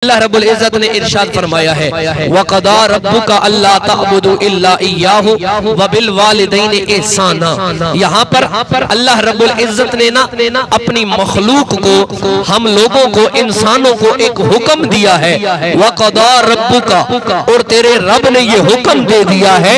اللہ رب العزت نے ارشاد فرمایا ہے وَقَضَى رَبُّكَ أَلَّا تَعْبُدُوا إِلَّا إِيَّاهُ وَبِالْوَالِدَيْنِ إِحْسَانًا۔ یہاں پر اللہ رب العزت نے نا اپنی مخلوق کو، ہم لوگوں کو، انسانوں کو ایک حکم دیا ہے وَقَضَى رَبُّكَ، اور تیرے رب نے یہ حکم دے دیا ہے۔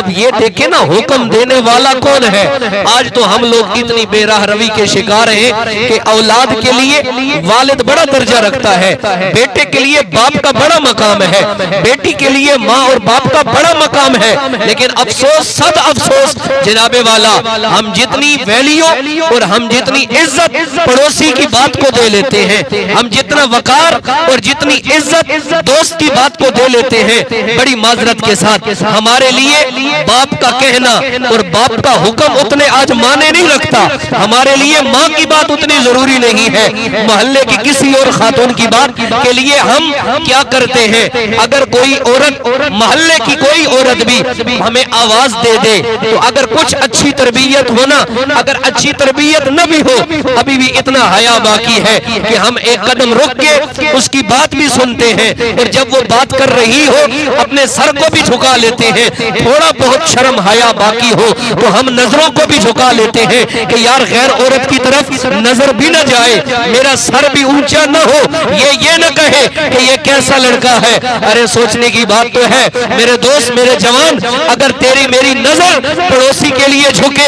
اب یہ دیکھیں نا حکم دینے والا کون ہے۔ آج تو ہم لوگ اتنی بے راہ روی کے شکار ہیں کہ اولاد کے لیے والد بڑا درجہ رکھتا ہے، بیٹے کے لیے باپ کا بڑا مقام ہے، بیٹی کے لیے ماں اور باپ کا بڑا مقام ہے، لیکن افسوس صد افسوس جناب والا، ہم جتنی ویلیو اور ہم جتنی عزت پڑوسی کی بات کو دے لیتے ہیں، ہم جتنا وقار اور جتنی عزت دوست کی بات کو دے لیتے ہیں، بڑی معذرت کے ساتھ ہمارے لیے باپ کا کہنا اور باپ کا حکم اتنے آج مانے نہیں رکھتا، ہمارے لیے ماں کی بات اتنی ضروری نہیں ہے۔ محلے کی کسی اور خاتون کی بات کے لیے ہم کیا کرتے ہیں؟ اگر کوئی عورت، محلے کی کوئی عورت بھی ہمیں آواز دے دے تو اگر کچھ اچھی تربیت ہونا، اگر اچھی تربیت نہ بھی ہو، ابھی بھی اتنا حیا باقی ہے کہ ہم ایک قدم رک کے اس کی بات بھی سنتے ہیں، اور جب وہ بات کر رہی ہو اپنے سر کو بھی جھکا لیتے ہیں۔ تھوڑا بہت شرم حیا باقی ہو تو ہم نظروں کو بھی جھکا لیتے ہیں کہ یار غیر عورت کی طرف نظر بھی نہ جائے، میرا سر بھی اونچا نہ ہو، یہ نہ کہے کہ یہ کیسا لڑکا ہے۔ ارے سوچنے کی بات تو ہے میرے دوست، میرے جوان، اگر تیری میری نظر پڑوسی کے لیے جھکے،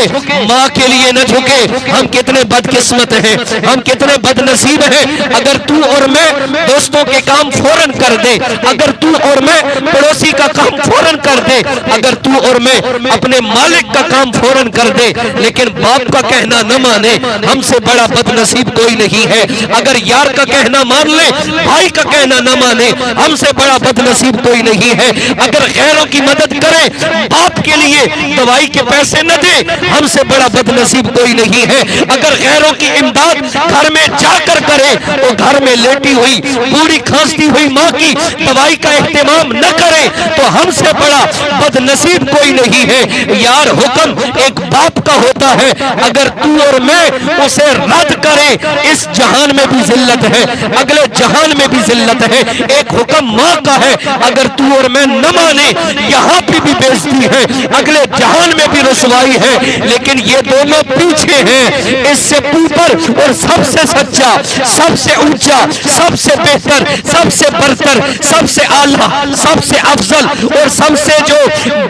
ماں کے لیے نہ جھکے، ہم کتنے بدقسمت ہیں، ہم کتنے بد نصیب ہیں۔ اگر تو اور میں دوستوں کے کام فوراً کر دے، اگر تو اور میں پڑوسی کا کام فوراً کر دے، اگر تو اور میں اپنے مالک کا کام فوراً کر دے، لیکن باپ کا کہنا نہ مانے، ہم سے بڑا بد نصیب کوئی نہیں ہے۔ اگر یار کا کہنا مان لے، بھائی کا کہنا نہ مانے، ہم سے بڑا بد نصیب کوئی نہیں ہے۔ اگر غیروں کی مدد کرے، باپ کے لیے دوائی کے پیسے نہ دے، ہم سے بڑا بد نصیب کوئی نہیں ہے۔ اگر غیروں کی امداد گھر میں جا کر کرے تو گھر میں لیٹی ہوئی بوڑھی کھانستی ہوئی ماں کی دوائی کا اہتمام نہ کرے تو ہم سے بڑا بد نصیب کوئی نہیں ہے۔ یار حکم ایک باپ کا ہوتا ہے، اگر تو اور میں اسے رد کرے، اس جہان میں بھی ذلت ہے، اگلے جہان میں بھی ذلت ہے۔ ایک حکم ماں کا ہے، اگر تو اور میں نہ مانے، یہاں پہ بھی بےزتی ہے، اگلے جہان میں بھی رسوائی ہے، لیکن یہ دونوں پیچھے ہیں۔ اس سے اوپر اور سب سے سچا، سب سے اونچا، سب سے بہتر، سب سے برتر، سب سے اعلیٰ، سب سے افضل اور سب سے جو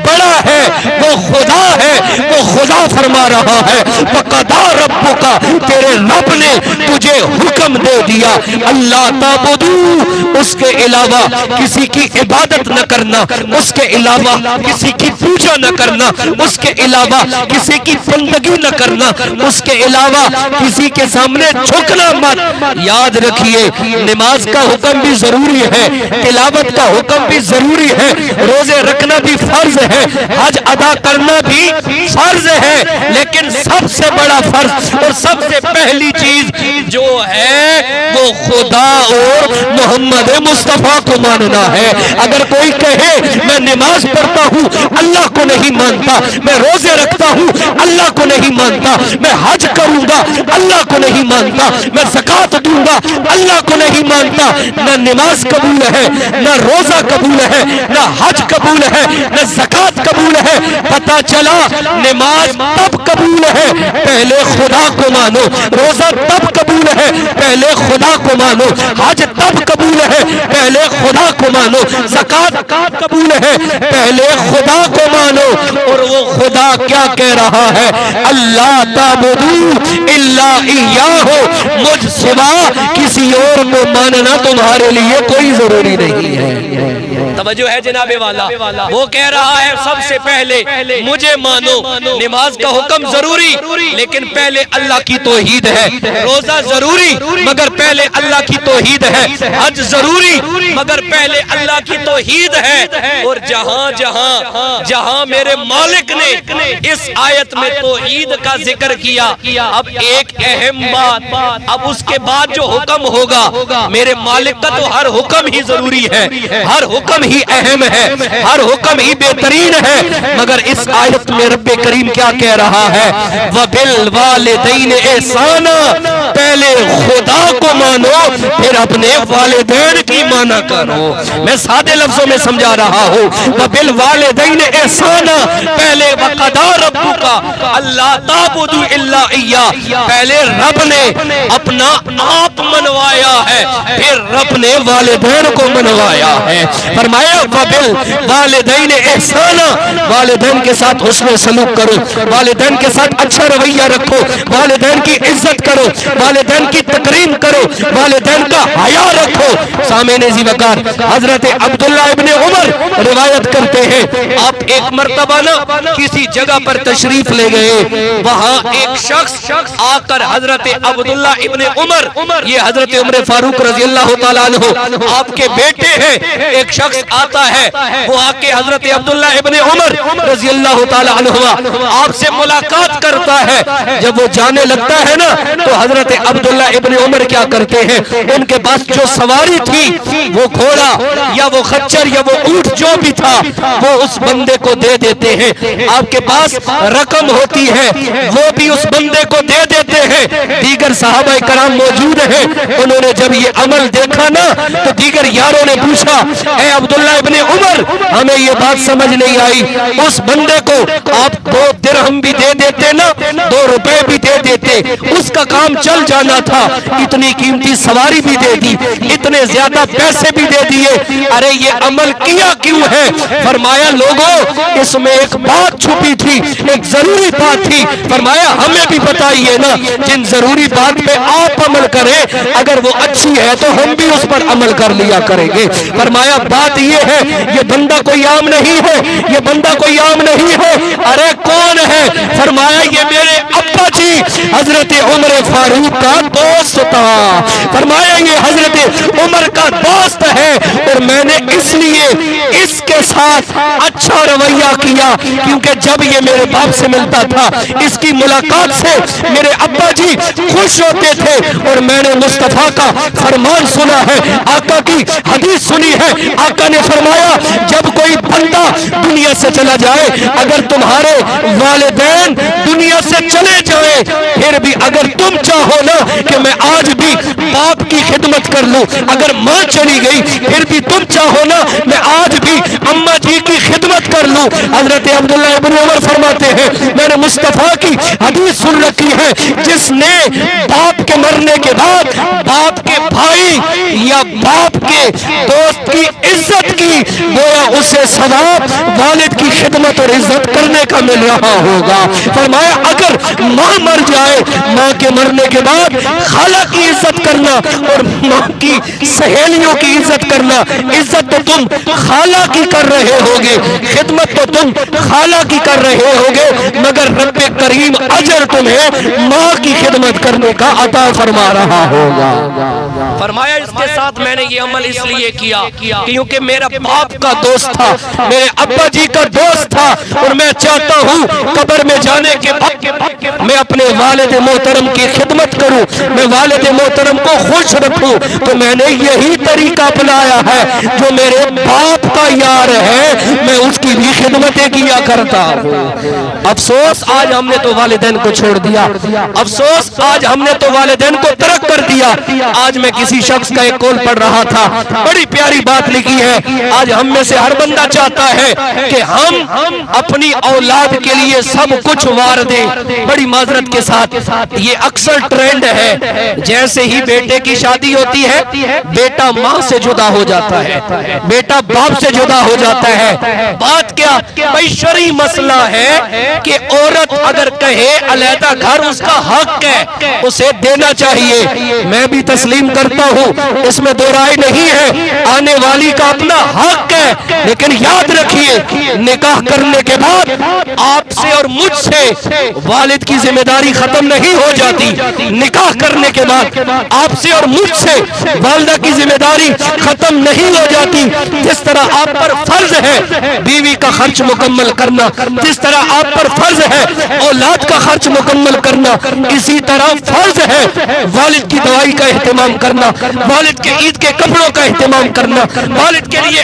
بڑا ہے وہ خدا ہے۔ وہ خدا فرما رہا ہے وَقَضَى رَبُّكَ، تیرے رب نے تجھے حکم دے دیا اللہ تعبدوا، اس کے علاوہ کسی کی عبادت نہ کرنا، اس کے علاوہ کسی کی پوجا نہ کرنا، اس کے علاوہ کسی کی بندگی نہ کرنا، اس کے علاوہ کسی کے سامنے جھکنا مت۔ یاد رکھیے نماز کا حکم بھی ضروری ہے، تلاوت کا حکم بھی ضروری ہے، روزے رکھنا بھی فرض ہے، حج ادا کرنا بھی فرض ہے، لیکن سب سے بڑا فرض اور سب سے پہلی چیز جو ہے وہ خدا اور محمد مصطفیٰ کو ماننا ہے۔ اگر کوئی کہے میں نماز پڑھتا ہوں اللہ کو نہیں مانتا، میں روزے رکھتا ہوں اللہ کو نہیں مانتا، میں حج کروں گا اللہ کو نہیں مانتا، میں زکوٰۃ دوں گا اللہ کو نہیں مانتا، نہ نماز قبول ہے، نہ روزہ قبول ہے، نہ حج قبول ہے، نہ زکوٰۃ قبول ہے۔ پتہ چلا نماز تب قبول ہے پہلے خدا کو مانو، روزہ تب قبول ہے پہلے خدا کو مانو، حج تب قبول ہے پہلے خدا کو مانو، زکوٰۃ قبول ہے پہلے خدا کو مانو۔ اور وہ خدا کیا کہہ رہا ہے؟ اللہ تعبدوا الا ایاہ، مجھ سوا کسی اور کو ماننا تمہارے لیے کوئی ضروری نہیں ہے۔ توجہ ہے جناب والا، وہ کہہ رہا ہے سب سے پہلے مجھے مانو، نماز کا حکم ضروری لیکن پہلے اللہ کی توحید ہے، روزہ ضروری مگر پہلے اللہ کی توحید ہے، حج ضروری مگر پہلے اللہ کی توحید ہے۔ اور جہاں میرے مالک نے اس آیت میں توحید کا ذکر کیا، اب ایک اہم بات، اب اس کے بعد جو حکم ہوگا، میرے مالک کا تو ہر حکم ہی ضروری ہے، ہر حکم ہی اہم ہے، ہر حکم ہی بہترین ہے، مگر اس آیت میں رب کریم کیا کہہ رہا ہے؟ وَبِالْوَالِدَيْنِ إِحْسَانًا، پہلے خدا کو مانو پھر اپنے والدین کی مانو۔ مانا کرو. میں سادے لفظوں میں سمجھا رہا ہوں. وبالوالدین احسانا, پہلے وقضا ربک اللہ تعبدوا الا ایہ, پہلے رب نے اپنا آپ منوایا ہے, پھر رب نے والدین کو منوایا ہے. فرمایا وبالوالدین احسانا, والدین کے ساتھ حسن سلوک کرو, والدین کے ساتھ اچھا رویہ رکھو, والدین کی عزت کرو, والدین کی تکریم کرو, والدین کا حیا رکھو. سامعین ذی وقار, حضرت عبداللہ ابن عمر روایت کرتے ہیں, آپ ایک مرتبہ نا کسی جگہ پر تشریف لے گئے, وہاں ایک شخص آ کر حضرت عبداللہ ابن عمر, یہ حضرت عمر فاروق رضی اللہ تعالیٰ عنہ آپ کے بیٹے ہیں, ایک شخص آتا ہے, وہ آ کے حضرت عبداللہ ابن عمر رضی اللہ تعالیٰ عنہ آپ سے ملاقات کرتا ہے. جب وہ جانے لگتا ہے نا, تو حضرت عبداللہ ابن عمر کیا کرتے ہیں, ان کے پاس جو سواری تھی, وہ گھوڑا یا وہ خچر یا وہ اونٹ جو بھی تھا, وہ اس بندے کو دے دیتے ہیں. آپ کے پاس رقم ہوتی ہے, وہ بھی اس بندے کو دے دیتے ہیں. دیگر صحابہ کرام موجود ہیں, انہوں نے جب یہ عمل دیکھا نا, تو دیگر یاروں نے پوچھا, اے عبداللہ ابن عمر, ہمیں یہ بات سمجھ نہیں آئی, اس بندے کو آپ 2 درہم بھی دے دیتے نا, 2 روپے بھی دے دیتے, اس کا کام چل جانا تھا. اتنی قیمتی سواری بھی دے دی, اتنے زیادہ پیسے بھی دے دیے, ارے یہ عمل کیا کیوں ہے؟ فرمایا لوگوں, اس میں ایک بات چھپی تھی, ایک ضروری بات تھی. فرمایا ہمیں بھی بتائیے نا, جن ضروری بات پہ آپ عمل کریں, اگر وہ اچھی ہے تو ہم بھی اس پر عمل کر لیا کریں گے. فرمایا بات یہ ہے, یہ بندہ کوئی عام نہیں ہے, یہ بندہ کوئی عام نہیں ہے. ارے کون ہے؟ فرمایا یہ میرے ابا جی حضرت عمر فاروق کا دوست تھا. فرمایا یہ حضرت عمر کا دوست ہے, اور میں نے اس لیے اس کے ساتھ اچھا رویہ کیا, کیونکہ جب یہ میرے باپ سے ملتا تھا, اس کی ملاقات سے میرے ابا جی خوش ہوتے تھے, اور میں نے مصطفیٰ کا فرمان سنا ہے, آقا کی حدیث سنی ہے. آقا نے فرمایا جب کوئی بندہ دنیا سے چلا جائے, اگر تمہارے والدین دنیا سے چلے جائیں, پھر بھی اگر تم چاہو نا کہ میں آج بھی باپ کی خدمت کر لوں, اگر ماں چلی گئی پھر بھی تم چاہو نا میں آج بھی اماں جی کی خدمت کر لوں. حضرت عبداللہ ابن عمر فرماتے ہیں, میں نے مصطفیٰ کی حدیث سن رکھی ہے, جس نے باپ کے مرنے کے بعد باپ کے بھائی یا باپ کے دوست کی عزت کی, گویا اسے ثواب والد کی خدمت اور عزت کرنے کا مل رہا ہوگا. فرمایا اگر ماں مر جائے, ماں کے مرنے کے بعد خالہ کی عزت کرنا اور ماں کی سہیلیوں کی عزت کرنا, عزت تو تم خالہ کی کر رہے ہوگے, خدمت تو تم خالہ کی کر رہے ہوگے, مگر رب کریم اجر تمہیں ماں کی خدمت کرنے کا عطا فرما رہا ہوگا. فرمایا اس کے ساتھ میں نے یہ عمل اس لیے کیا کیونکہ میرا باپ کا دوست تھا, میرے ابا جی کا دوست تھا, اور میں چاہتا ہوں قبر میں جانے کے بعد میں اپنے والد محترم کی خدمت کروں, میں والد محترم کو خوش رکھوں. تو میں نے یہی طریقہ اپنایا ہے, جو میرے باپ کا یار ہے میں اس کی بھی خدمتیں کیا کرتا ہوں. افسوس آج ہم نے تو والدین کو چھوڑ دیا, افسوس آج ہم نے تو والدین کو ترک کر دیا. آج میں کسی شخص کا ایک کال پڑھ رہا تھا, بڑی پیاری بات لکھی ہے. آج ہم میں سے ہر بندہ چاہتا ہے کہ ہم اپنی اولاد کے لیے سب کچھ وار دیں. بڑی معذرت کے ساتھ یہ اکثر ٹرینڈ ہے, جیسے ہی بیٹے کی شادی ہوتی ہے, بیٹا ماں سے جدا ہو جاتا ہے, بیٹا باپ سے جدا ہو جاتا ہے. بات کیا بھائی شرعی مسئلہ ہے کہ عورت اگر کہے علیحدہ گھر اس کا حق ہے, اسے دینا چاہیے. میں بھی تسلیم کرتا ہوں, اس میں دو رائے نہیں ہے, آنے والی کا اپنا حق ہے. لیکن یاد رکھیے نکاح کرنے کے بعد آپ سے اور مجھ سے والد کی ذمہ داری ختم نہیں ہو جاتی. نکاح کرنے کے بعد آپ سے اور مجھ سے والدہ کی ذمہ داری ختم نہیں ہو جاتی. جس طرح آپ پر فرض ہے بیوی کا خرچ مکمل کرنا, جس طرح آپ پر فرض ہے اولاد کا خرچ مکمل کرنا, اسی طرح فرض ہے والد کی دوائی کا اہتمام کرنا, والد کے عید کے کپڑوں کا اہتمام کرنا, والد کے لیے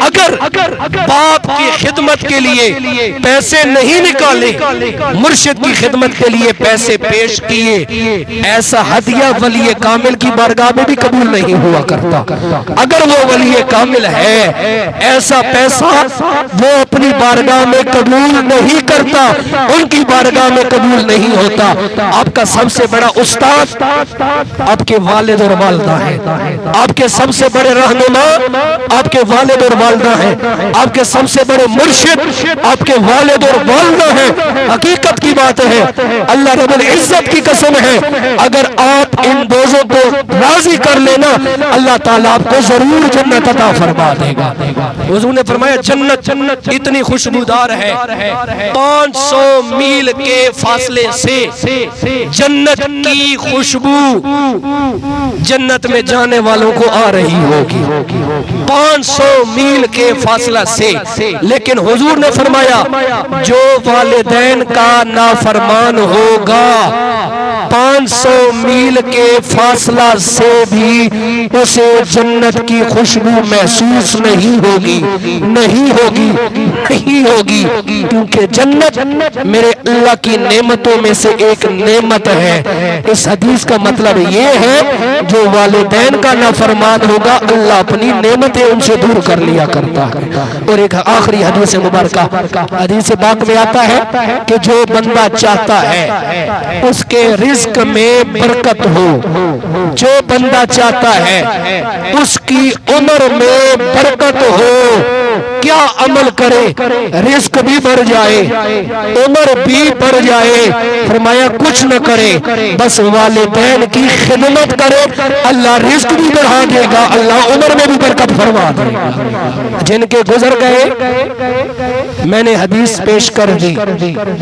اگر باپ کی خدمت کے لیے پیسے نہیں نکالے، مرشد کی خدمت کے لیے پیسے پیش کیے، ایسا ہدیہ ولی کامل کی بارگاہ میں بھی قبول نہیں ہوا کرتا۔ اگر وہ ولی کامل ہے، ایسا پیسہ وہ اپنی بارگاہ میں قبول نہیں کرتا، ان کی بارگاہ میں قبول نہیں ہوتا۔ آپ کا سب سے بڑا استاد آپ کے والد اور والدہ ہیں، آپ کے سب سے بڑے رہنما آپ کے والد اور والدہ ہیں، آپ کے سب سے بڑے مرشد آپ کے والد اور والدہ ہیں۔ حقیقت کی بات ہے، اللہ رب العزت کی قسم ہے، اگر آپ ان دوزوں کو راضی کر لینا، اللہ تعالیٰ آپ کو ضرور جنت عطا فرما دے گا۔ حضور نے فرمایا جنت اتنی خوشبودار ہے، 500 میل کے فاصلے سے جنت کی خوشبو جنت میں جانے والوں کو آ رہی ہوگی، 500 میل کے فاصلہ سے۔ لیکن حضور نے فرمایا جو والدین کا نافرمان ہوگا، 500 میل کے فاصلہ سے بھی اسے جنت کی خوشبو محسوس نہیں ہوگی، نہیں ہوگی، نہیں ہوگی، کیونکہ جنت میرے اللہ کی نعمتوں میں سے ایک نعمت ہے۔ اس حدیث کا مطلب یہ ہے جو والدین کا نافرمان ہوگا، اللہ اپنی نعمتیں ان سے دور کر لیا کرتا ہے۔ اور ایک آخری حدیث مبارکہ، حدیث پاک میں آتا ہے کہ جو بندہ چاہتا ہے اس کے رزق میں برکت ہو، جو بندہ چاہتا ہے اس کی عمر میں برکت ہو، کیا عمل کرے؟ رزق بھی بڑھ جائے، عمر بھی بڑھ جائے، فرمایا کچھ نہ کرے، بس والدین کی خدمت کرے، اللہ رزق بھی بڑھا دے گا، اللہ عمر میں بھی برکت فرما دے گا۔ جن کے گزر گئے میں نے حدیث پیش کر دی،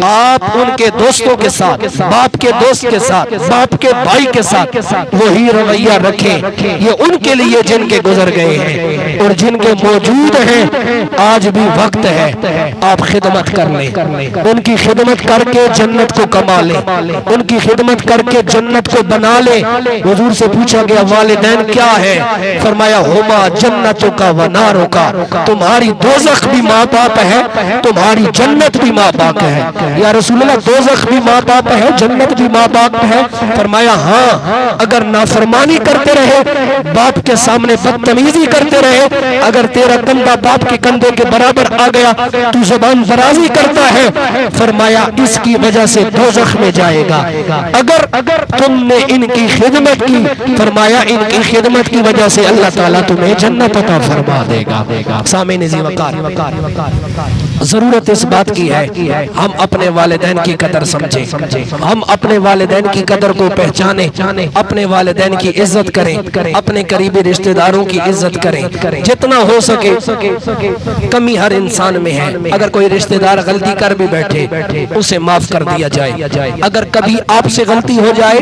آپ ان کے دوستوں کے ساتھ، باپ کے دوست کے ساتھ، باپ کے بھائی کے ساتھ وہی رویہ رکھیں۔ یہ ان کے لیے جن کے گزر گئے ہیں، اور جن کے موجود ہیں آج بھی وقت ہے، آپ خدمت کر لیں، ان کی خدمت کر کے جنت کو کما لیں، ان کی خدمت کر کے جنت کو بنا لیں۔ حضور سے پوچھا گیا والدین کیا ہے؟ فرمایا ہما جنتوں کا و ناروں کا، تمہاری دوزخ بھی ماں باپ ہے، تمہاری جنت بھی ماں باپ ہے۔ یا رسول اللہ دوزخ بھی ماں باپ ہے، جنت بھی ماں باپ ہے؟ فرمایا ہاں، اگر نافرمانی کرتے رہے، باپ کے سامنے بدتمیزی کرتے رہے، اگر تیرا کندھا باپ کے کندھے کے برابر آ گیا تو زبان درازی کرتا ہے، فرمایا اس کی وجہ سے دوزخ میں جائے گا۔ اگر تم نے ان کی خدمت کی، فرمایا ان کی خدمت کی وجہ سے اللہ تعالیٰ تمہیں جنت عطا فرما دے گا۔ سامعین ذی وقار، ضرورت اس بات کی ہے ہم اپنے والدین کی قدر سمجھیں، ہم اپنے والدین کی قدر کو پہچانیں، اپنے والدین کی عزت کریں، اپنے قریبی رشتہ داروں کی عزت کریں، جتنا ہو سکے۔ کمی ہر انسان میں ہے، اگر کوئی رشتہ دار غلطی کر بھی بیٹھے اسے معاف کر دیا جائے، اگر کبھی آپ سے غلطی ہو جائے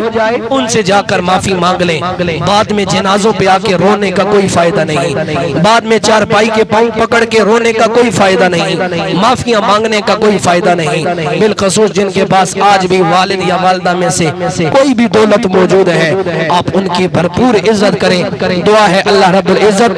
ان سے جا کر معافی مانگ لیں، بعد میں جنازوں پہ آ کے رونے کا کوئی فائدہ نہیں، بعد میں چارپائی کے پاؤں پکڑ کے رونے کا کوئی فائدہ نہیں، معافیاں مانگنے کا کوئی فائدہ نہیں۔ بالخصوص جن کے پاس آج بھی والد یا والدہ میں سے کوئی بھی دولت موجود ہے، آپ ان کی بھرپور عزت کریں۔ دعا ہے اللہ رب العزت